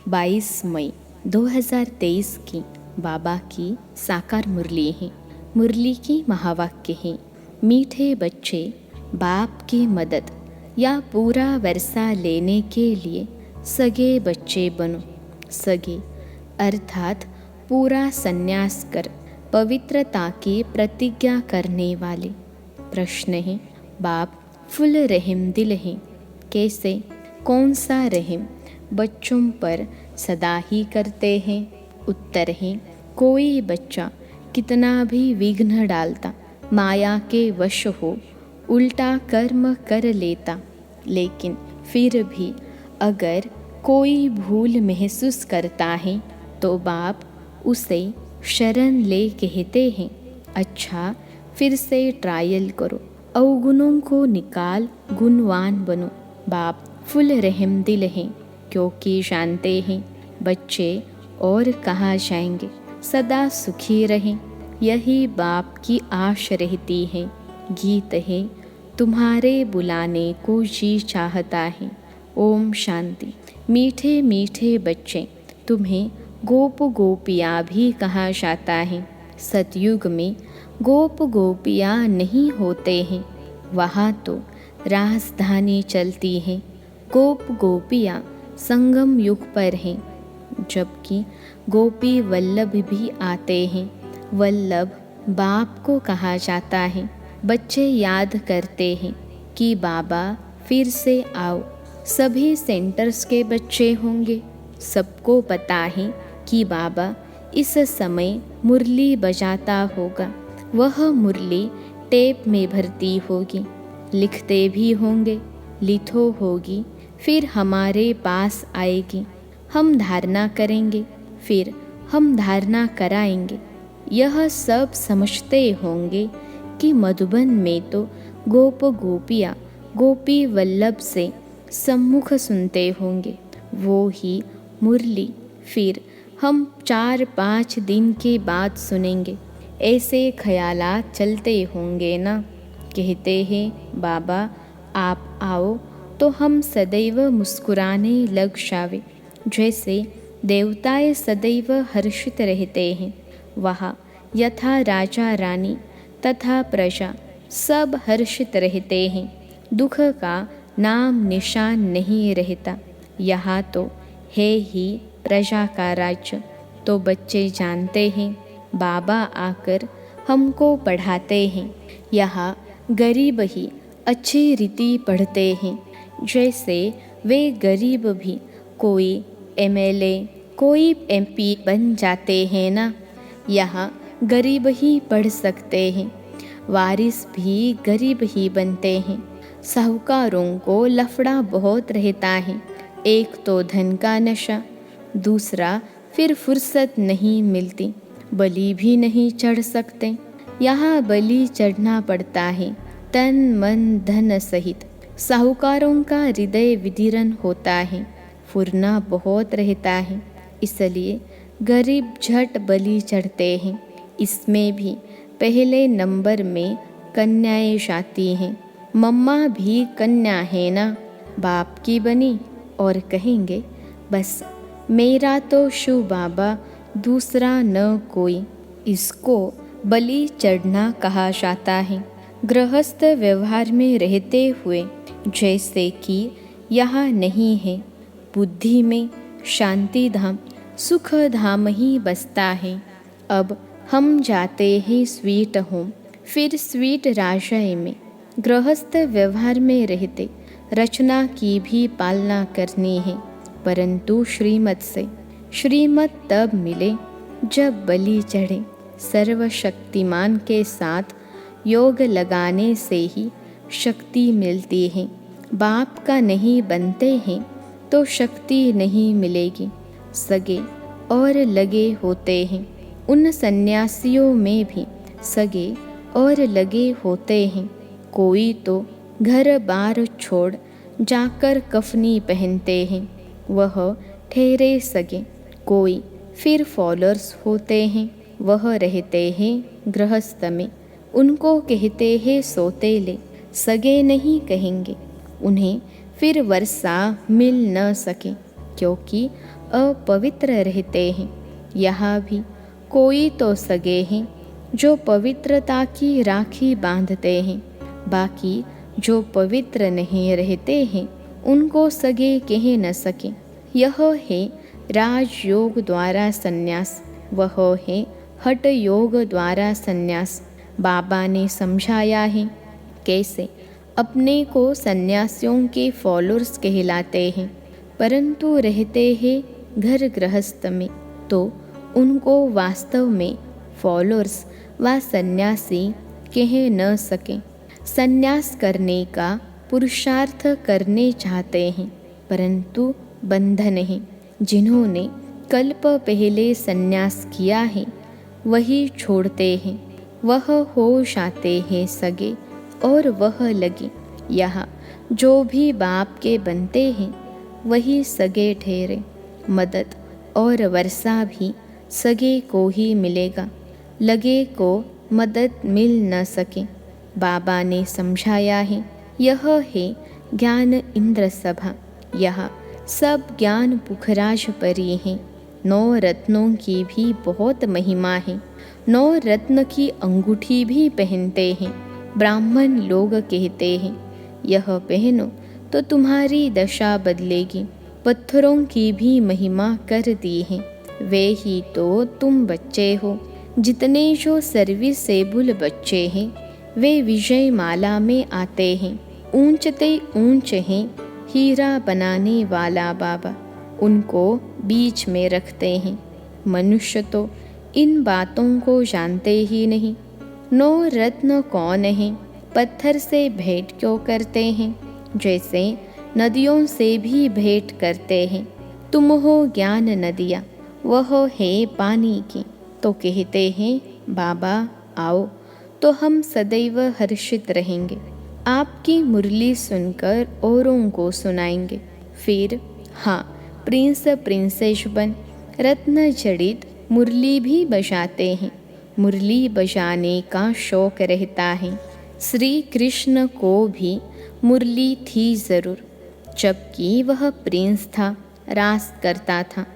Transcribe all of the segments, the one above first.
22 मई 2023 की बाबा की साकार मुरली है। मुरली की महावाक्य है, मीठे बच्चे बाप की मदद या पूरा वर्षा लेने के लिए सगे बच्चे बनो। सगे अर्थात पूरा संन्यास कर पवित्रता की प्रतिज्ञा करने वाले। प्रश्न है, बाप फुल रहम दिल है, कैसे, कौन सा रहम बच्चों पर सदा ही करते हैं? उत्तर है, कोई बच्चा कितना भी विघ्न डालता, माया के वश हो, उल्टा कर्म कर लेता, लेकिन फिर भी अगर कोई भूल महसूस करता है तो बाप उसे शरण ले कहते हैं, अच्छा फिर से ट्रायल करो, अवगुणों को निकाल गुणवान बनो। बाप फुल रहम दिल हैं, क्योंकि जानते हैं बच्चे और कहाँ जाएंगे, सदा सुखी रहें, यही बाप की आश रहती है। गीत है, तुम्हारे बुलाने को जी चाहता है। ओम शांति। मीठे मीठे बच्चे, तुम्हें गोप गोपियाँ भी कहा जाता है। सतयुग में गोप गोपियाँ नहीं होते हैं, वहाँ तो राजधानी चलती है। गोप गोपियाँ संगम युग पर हैं, जबकि गोपी वल्लभ भी आते हैं। वल्लभ बाप को कहा जाता है। बच्चे याद करते हैं कि बाबा फिर से आओ। सभी सेंटर्स के बच्चे होंगे। सबको पता है कि बाबा इस समय मुरली बजाता होगा। वह मुरली टेप में भरती होगी, लिखते भी होंगे, लिथो होगी, फिर हमारे पास आएगी, हम धारणा करेंगे, फिर हम धारणा कराएंगे। यह सब समझते होंगे कि मधुबन में तो गोप गोपियाँ गोपी वल्लभ से सम्मुख सुनते होंगे, वो ही मुरली फिर हम 4-5 दिन के बाद सुनेंगे। ऐसे ख्यालात चलते होंगे ना। कहते हैं बाबा आप आओ तो हम सदैव मुस्कुराने लग जावे, जैसे देवताएं सदैव हर्षित रहते हैं। वहाँ यथा राजा रानी तथा प्रजा सब हर्षित रहते हैं, दुख का नाम निशान नहीं रहता। यहाँ तो है ही प्रजा का राज्य। तो बच्चे जानते हैं बाबा आकर हमको पढ़ाते हैं। यहाँ गरीब ही अच्छी रीति पढ़ते हैं, जैसे वे गरीब भी कोई एमएलए कोई एमपी बन जाते हैं ना। यहाँ गरीब ही पढ़ सकते हैं, वारिस भी गरीब ही बनते हैं। साहूकारों को लफड़ा बहुत रहता है, एक तो धन का नशा, दूसरा फिर फुर्सत नहीं मिलती, बलि भी नहीं चढ़ सकते। यहाँ बलि चढ़ना पड़ता है, तन मन धन सहित। साहूकारों का हृदय विदीर्ण होता है, फुरना बहुत रहता है, इसलिए गरीब झट बलि चढ़ते हैं। इसमें भी पहले नंबर में कन्याएं जाती हैं। मम्मा भी कन्या है ना, बाप की बनी, और कहेंगे बस मेरा तो शिव बाबा, दूसरा न कोई। इसको बलि चढ़ना कहा जाता है। गृहस्थ व्यवहार में रहते हुए जैसे कि यहाँ नहीं है, बुद्धि में शांति धाम सुख धाम ही बसता है। अब हम जाते हैं स्वीट होम, फिर स्वीट राशय में। गृहस्थ व्यवहार में रहते रचना की भी पालना करनी है, परंतु श्रीमत से। श्रीमत तब मिले जब बलि चढ़े। सर्वशक्तिमान के साथ योग लगाने से ही शक्ति मिलती है। बाप का नहीं बनते हैं तो शक्ति नहीं मिलेगी। सगे और लगे होते हैं, उन सन्यासियों में भी सगे और लगे होते हैं। कोई तो घर बार छोड़ जाकर कफनी पहनते हैं, वह ठहरे सगे। कोई फिर फॉलोअर्स होते हैं, वह रहते हैं गृहस्थ में। उनको कहते हैं सोतेले, सगे नहीं कहेंगे। उन्हें फिर वर्षा मिल न सके, क्योंकि अपवित्र रहते हैं। यहाँ भी कोई तो सगे हैं जो पवित्रता की राखी बांधते हैं, बाकी जो पवित्र नहीं रहते हैं उनको सगे कह न सके। यह है राजयोग द्वारा संन्यास, वह है हठ योग द्वारा संन्यास। बाबा ने समझाया है कैसे अपने को सन्यासियों के फॉलोअर्स कहलाते हैं, परंतु रहते हैं घर गृहस्थ में तो उनको वास्तव में फॉलोअर्स व सन्यासी कह न सके। सन्यास करने का पुरुषार्थ करने चाहते हैं, परंतु बंधन है। जिन्होंने कल्प पहले सन्यास किया है वही छोड़ते हैं, वह हो जाते हैं सगे और वह लगे। यहाँ जो भी बाप के बनते हैं वही सगे ठहरे। मदद और वर्षा भी सगे को ही मिलेगा, लगे को मदद मिल न सके। बाबा ने समझाया है यह है ज्ञान इंद्र सभा। यह सब ज्ञान पुखराज परी हैं। 9 रत्नों की भी बहुत महिमा है। 9 रत्न की अंगूठी भी पहनते हैं। ब्राह्मण लोग कहते हैं यह पहनो तो तुम्हारी दशा बदलेगी। पत्थरों की भी महिमा कर दी है। वे ही तो तुम बच्चे हो। जितने जो सर्विसेबल बच्चे हैं वे विजय माला में आते हैं। ऊंचते ऊंच हैं हीरा बनाने वाला बाबा, उनको बीच में रखते हैं। मनुष्य तो इन बातों को जानते ही नहीं। 9 रत्न कौन हैं? पत्थर से भेंट क्यों करते हैं? जैसे नदियों से भी भेंट करते हैं। तुम हो ज्ञान नदियाँ, वह है पानी की। तो कहते हैं बाबा आओ, तो हम सदैव हर्षित रहेंगे। आपकी मुरली सुनकर औरों को सुनाएंगे। फिर हाँ, प्रिंस प्रिंसेस बन रत्न जड़ित मुरली भी बजाते हैं। मुरली बजाने का शौक रहता है। श्री कृष्ण को भी मुरली थी ज़रूर, जबकि वह प्रिंस था, रास करता था।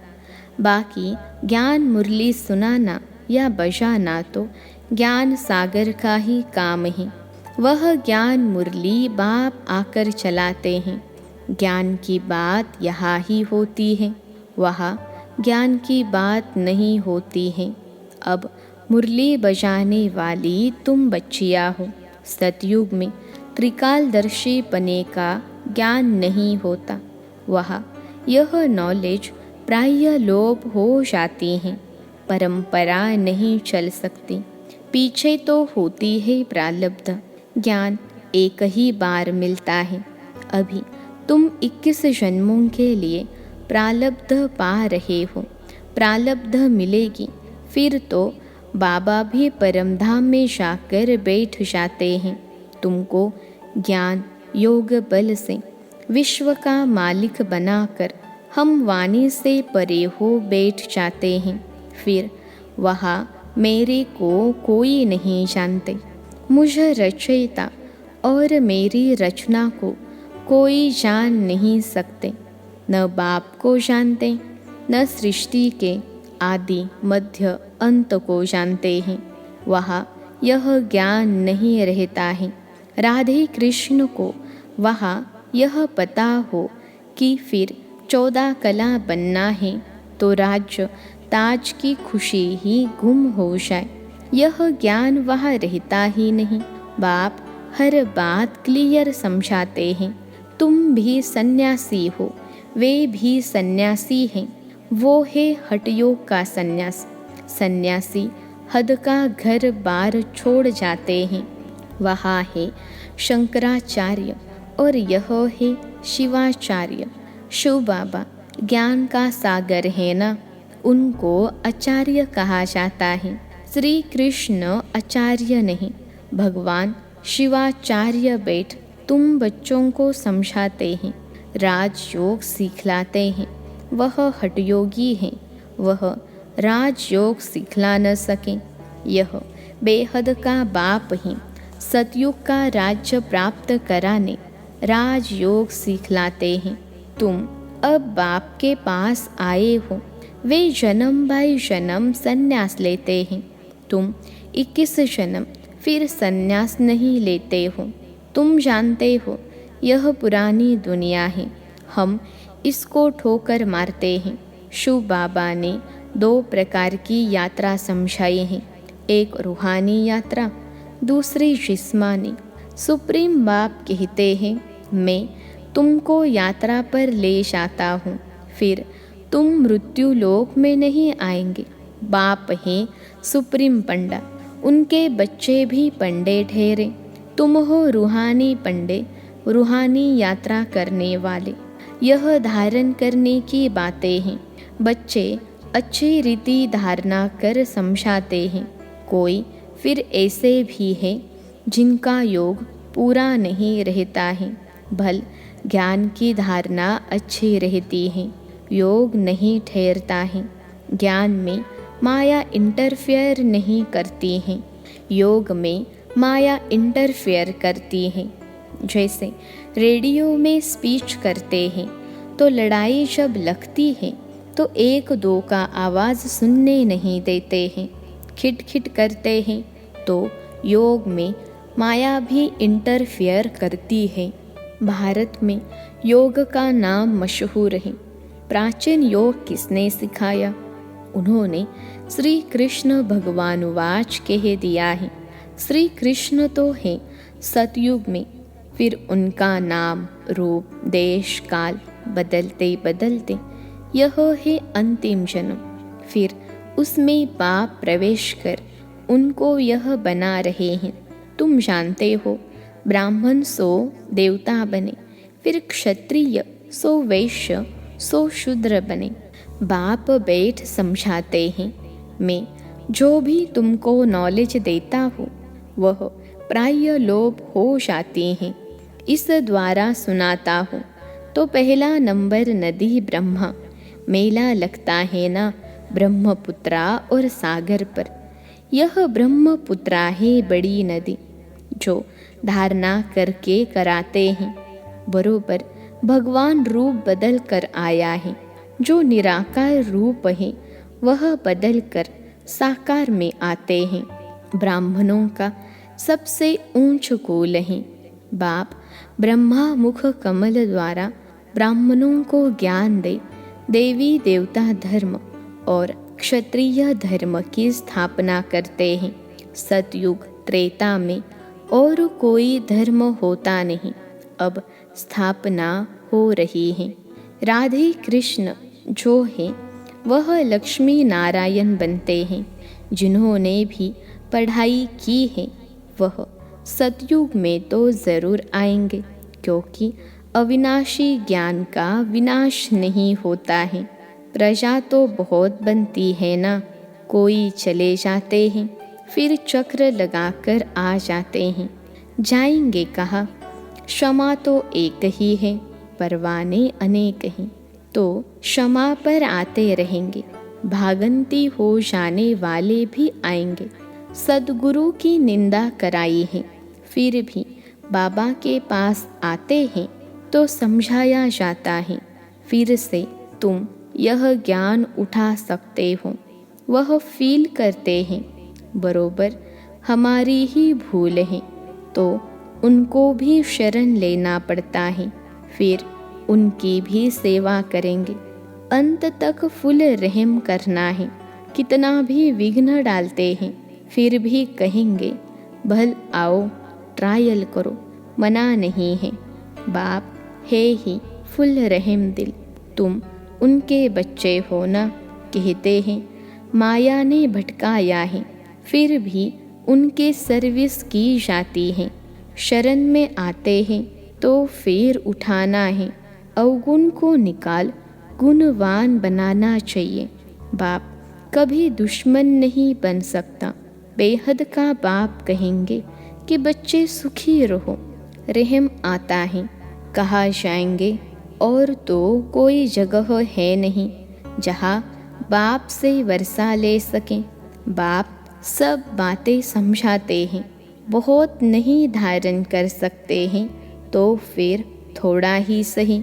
बाकी ज्ञान मुरली सुनाना या बजाना तो ज्ञान सागर का ही काम है। वह ज्ञान मुरली बाप आकर चलाते हैं। ज्ञान की बात यहाँ ही होती है, वहाँ ज्ञान की बात नहीं होती है। अब मुरली बजाने वाली तुम बच्चियाँ हो। सतयुग में त्रिकालदर्शी पने का ज्ञान नहीं होता, वहाँ यह नॉलेज प्राय लोप हो जाती है। परंपरा नहीं चल सकती, पीछे तो होती है प्रारब्ध। ज्ञान एक ही बार मिलता है। अभी तुम 21 जन्मों के लिए प्रारब्ध पा रहे हो। प्रारब्ध मिलेगी फिर तो बाबा भी परमधाम में जाकर बैठ जाते हैं। तुमको ज्ञान योग बल से विश्व का मालिक बनाकर हम वाणी से परे हो बैठ जाते हैं। फिर वहाँ मेरे को कोई नहीं जानते। मुझ रचयिता और मेरी रचना को कोई जान नहीं सकते। न बाप को जानते, न सृष्टि के आदि मध्य अंत को जानते हैं। वहाँ यह ज्ञान नहीं रहता है। राधे कृष्ण को वहाँ यह पता हो कि फिर 14 कला बनना है तो राज्य ताज की खुशी ही गुम हो जाए। यह ज्ञान वहाँ रहता ही नहीं। बाप हर बात क्लियर समझाते हैं। तुम भी सन्यासी हो, वे भी सन्यासी हैं। वो है हठयोग का सन्यास। सन्यासी हद का घर बार छोड़ जाते हैं। वहाँ है शंकराचार्य और यह है शिवाचार्य। शिव बाबा ज्ञान का सागर है ना, उनको आचार्य कहा जाता है। श्री कृष्ण आचार्य नहीं, भगवान शिवाचार्य बैठ तुम बच्चों को समझाते हैं, राजयोग सिखलाते हैं। वह हठयोगी है, वह राजयोग सिखला न सके। यह बेहद का बाप ही सतयुग का राज्य प्राप्त कराने राजयोग सिखलाते हैं। तुम अब बाप के पास आए हो, वे जन्म बाई जन्म संन्यास लेते हैं। तुम 21 जन्म फिर संन्यास नहीं लेते हो। तुम जानते हो यह पुरानी दुनिया है, हम इसको ठोकर मारते हैं। शिव बाबा ने 2 प्रकार की यात्रा समझाई है, एक रूहानी यात्रा, दूसरी जिस्मानी। सुप्रीम बाप कहते हैं, मैं तुमको यात्रा पर ले जाता हूँ, फिर तुम मृत्यु लोक में नहीं आएंगे। बाप हैं सुप्रीम पंडा, उनके बच्चे भी पंडे ठहरे। तुम हो रूहानी पंडे, रूहानी यात्रा करने वाले। यह धारण करने की बातें हैं। बच्चे अच्छी रीति धारणा कर समझाते हैं। कोई फिर ऐसे भी हैं जिनका योग पूरा नहीं रहता है, भल ज्ञान की धारणा अच्छी रहती है, योग नहीं ठहरता है। ज्ञान में माया इंटरफेयर नहीं करती है, योग में माया इंटरफेयर करती है। जैसे रेडियो में स्पीच करते हैं तो लड़ाई जब लगती है तो 1-2 का आवाज़ सुनने नहीं देते हैं, खिटखिट करते हैं। तो योग में माया भी इंटरफेयर करती है। भारत में योग का नाम मशहूर है। प्राचीन योग किसने सिखाया? उन्होंने श्री कृष्ण भगवानुवाच कह दिया है। श्री कृष्ण तो हैं सतयुग में, फिर उनका नाम रूप देश काल बदलते बदलते यह है अंतिम जन्म, फिर उसमें पाप प्रवेश कर उनको यह बना रहे हैं। तुम जानते हो, ब्राह्मण सो देवता बने, फिर क्षत्रिय सो वैश्य सो शूद्र बने। बाप बैठ समझाते हैं, मैं जो भी तुमको नॉलेज देता हूँ वह प्राय लोभ हो जाती हैं, इस द्वारा सुनाता हूँ। तो पहला नंबर नदी ब्रह्मा, मेला लगता है ना ब्रह्मपुत्रा और सागर पर। यह ब्रह्मपुत्रा है बड़ी नदी, जो धारणा करके कराते हैं। बरोबर भगवान रूप बदल कर आया है। जो निराकार रूप है वह बदल कर साकार में आते हैं। ब्राह्मणों का सबसे ऊंच कुल है। बाप ब्रह्मा मुख कमल द्वारा ब्राह्मणों को ज्ञान दे देवी देवता धर्म और क्षत्रिय धर्म की स्थापना करते हैं। सतयुग त्रेता में और कोई धर्म होता नहीं, अब स्थापना हो रही है। राधे कृष्ण जो है वह लक्ष्मी नारायण बनते हैं। जिन्होंने भी पढ़ाई की है वह सतयुग में तो ज़रूर आएंगे, क्योंकि अविनाशी ज्ञान का विनाश नहीं होता है। प्रजा तो बहुत बनती है ना, कोई चले जाते हैं फिर चक्र लगाकर आ जाते हैं। जाएंगे कहाँ? क्षमा तो एक ही है, परवाने अनेक हैं, तो क्षमा पर आते रहेंगे। भागंती हो जाने वाले भी आएंगे। सद्गुरु की निंदा कराई है, फिर भी बाबा के पास आते हैं तो समझाया जाता है, फिर से तुम यह ज्ञान उठा सकते हो। वह फील करते हैं बरोबर हमारी ही भूल है, तो उनको भी शरण लेना पड़ता है, फिर उनकी भी सेवा करेंगे। अंत तक फुल रहम करना है। कितना भी विघ्न डालते हैं फिर भी कहेंगे भल आओ ट्रायल करो, मना नहीं है। बाप है ही फुल रहम दिल, तुम उनके बच्चे हो ना। कहते हैं माया ने भटकाया है, फिर भी उनके सर्विस की जाती है। शरण में आते हैं तो फिर उठाना है। अवगुण को निकाल गुणवान बनाना चाहिए। बाप कभी दुश्मन नहीं बन सकता। बेहद का बाप कहेंगे कि बच्चे सुखी रहो, रहम आता है। कहा जाएंगे और तो कोई जगह है नहीं जहाँ बाप से वर्षा ले सकें। बाप सब बातें समझाते हैं। बहुत नहीं धारण कर सकते हैं तो फिर थोड़ा ही सही।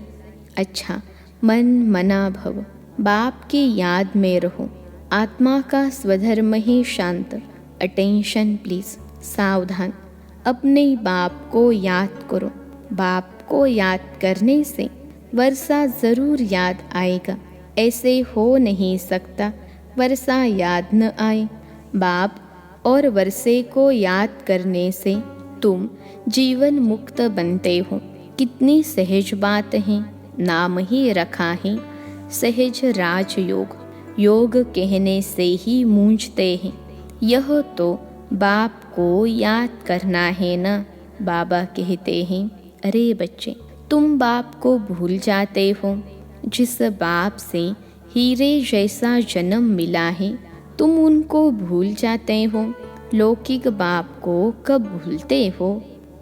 अच्छा, मन मना भव, बाप की याद में रहो। आत्मा का स्वधर्म ही शांत। अटेंशन प्लीज, सावधान। अपने बाप को याद करो। बाप को याद करने से वर्षा ज़रूर याद आएगा। ऐसे हो नहीं सकता वर्षा याद न आए। बाप और वर्षे को याद करने से तुम जीवन मुक्त बनते हो। कितनी सहज बात है। नाम ही रखा है सहज राजयोग। योग कहने से ही मूंझते हैं। यह तो बाप को याद करना है ना। बाबा कहते हैं, अरे बच्चे, तुम बाप को भूल जाते हो। जिस बाप से हीरे जैसा जन्म मिला है, तुम उनको भूल जाते हो। लौकिक बाप को कब भूलते हो।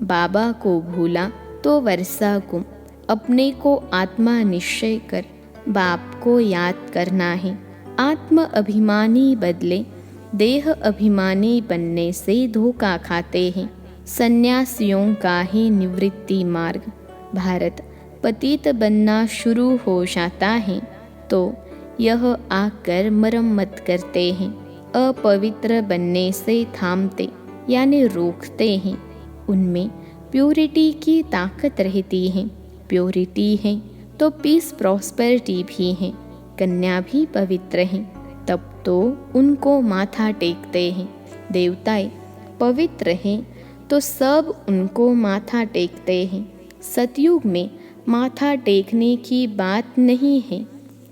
बाबा को भूला तो वर्षा गुम। अपने को आत्मा निश्चय कर बाप को याद करना है। आत्म अभिमानी बदले देह अभिमानी बनने से धोखा खाते हैं। सन्यासियों का ही निवृत्ति मार्ग। भारत पतित बनना शुरू हो जाता है तो यह आकर मरम्मत करते हैं। अपवित्र बनने से थामते यानी रोकते हैं। उनमें प्योरिटी की ताकत रहती है। प्योरिटी है तो पीस प्रॉस्पेरिटी भी है। कन्या भी पवित्र हैं, तब तो उनको माथा टेकते हैं। देवताएं पवित्र हैं तो सब उनको माथा टेकते हैं। सतयुग में माथा टेकने की बात नहीं है,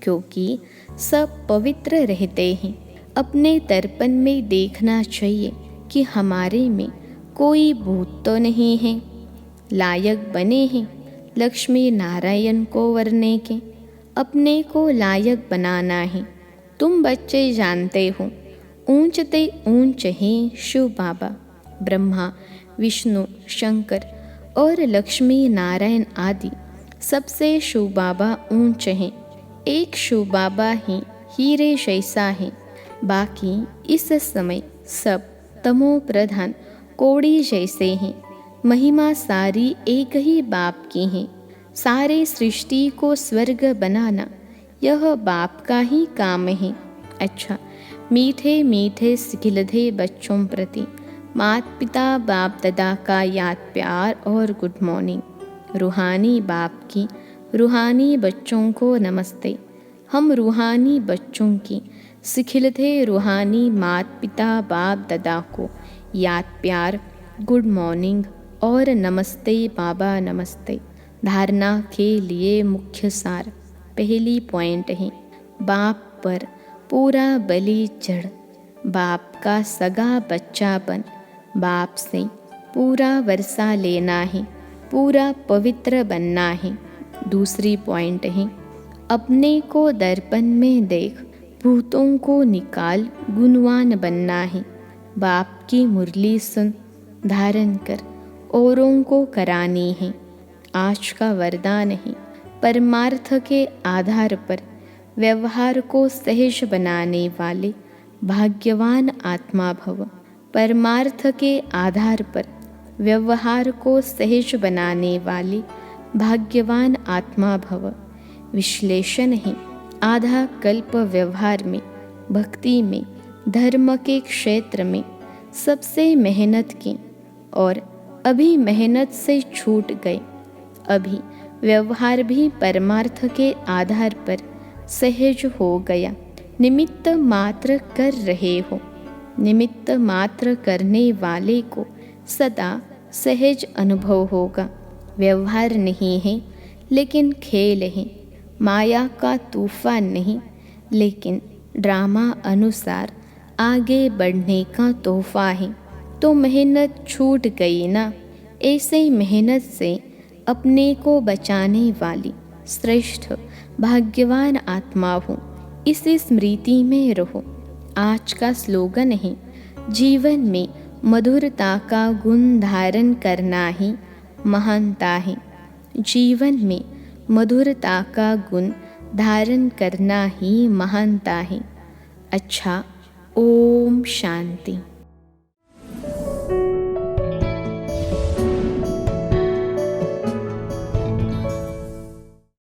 क्योंकि सब पवित्र रहते हैं। अपने दर्पण में देखना चाहिए कि हमारे में कोई भूत तो नहीं है। लायक बने हैं लक्ष्मी नारायण को वरने के। अपने को लायक बनाना है। तुम बच्चे जानते हो, ऊंचते ऊंच हैं शिव बाबा, ब्रह्मा, विष्णु, शंकर और लक्ष्मी नारायण आदि सबसे शिव बाबा ऊंच हैं। एक शिव बाबा ही हीरे जैसा है। बाकी इस समय सब तमो प्रधान कोड़ी जैसे हैं। महिमा सारी एक ही बाप की है। सारे सृष्टि को स्वर्ग बनाना यह बाप का ही काम है। अच्छा, मीठे मीठे सिखिलधे बच्चों प्रति माता पिता बाप दादा का याद प्यार और गुड मॉर्निंग। रूहानी बाप की रूहानी बच्चों को नमस्ते। हम रूहानी बच्चों की सिखिलधे रूहानी माता पिता बाप दादा को याद प्यार, गुड मॉर्निंग और नमस्ते बाबा नमस्ते। धारणा के लिए मुख्य सार। पहली पॉइंट है, बाप पर पूरा बलि चढ़। बाप का सगा बच्चा बन। बाप से पूरा वर्षा लेना है, पूरा पवित्र बनना है। दूसरी पॉइंट है, अपने को दर्पण में देख, भूतों को निकाल, गुणवान बनना है। बाप की मुरली सुन, धारण कर, औरों को करानी है। आज का वरदान है, परमार्थ के आधार पर व्यवहार को सहज बनाने वाले भाग्यवान आत्मा भव। परमार्थ के आधार पर व्यवहार को सहज बनाने वाले भाग्यवान आत्मा भव। विश्लेषण है, आधा कल्प व्यवहार में, भक्ति में, धर्म के क्षेत्र में सबसे मेहनत की और अभी मेहनत से छूट गए। अभी व्यवहार भी परमार्थ के आधार पर सहज हो गया। निमित्त मात्र कर रहे हो। निमित्त मात्र करने वाले को सदा सहज अनुभव होगा। व्यवहार नहीं है लेकिन खेल है। माया का तूफान नहीं लेकिन ड्रामा अनुसार आगे बढ़ने का तोहफा है। तो मेहनत छूट गई ना। ऐसे मेहनत से अपने को बचाने वाली श्रेष्ठ भाग्यवान आत्मा हो। इसी स्मृति में रहो। आज का स्लोगन है, जीवन में मधुरता का गुण धारण करना ही महानता है। जीवन में मधुरता का गुण धारण करना ही महानता है। अच्छा, ओम शांति।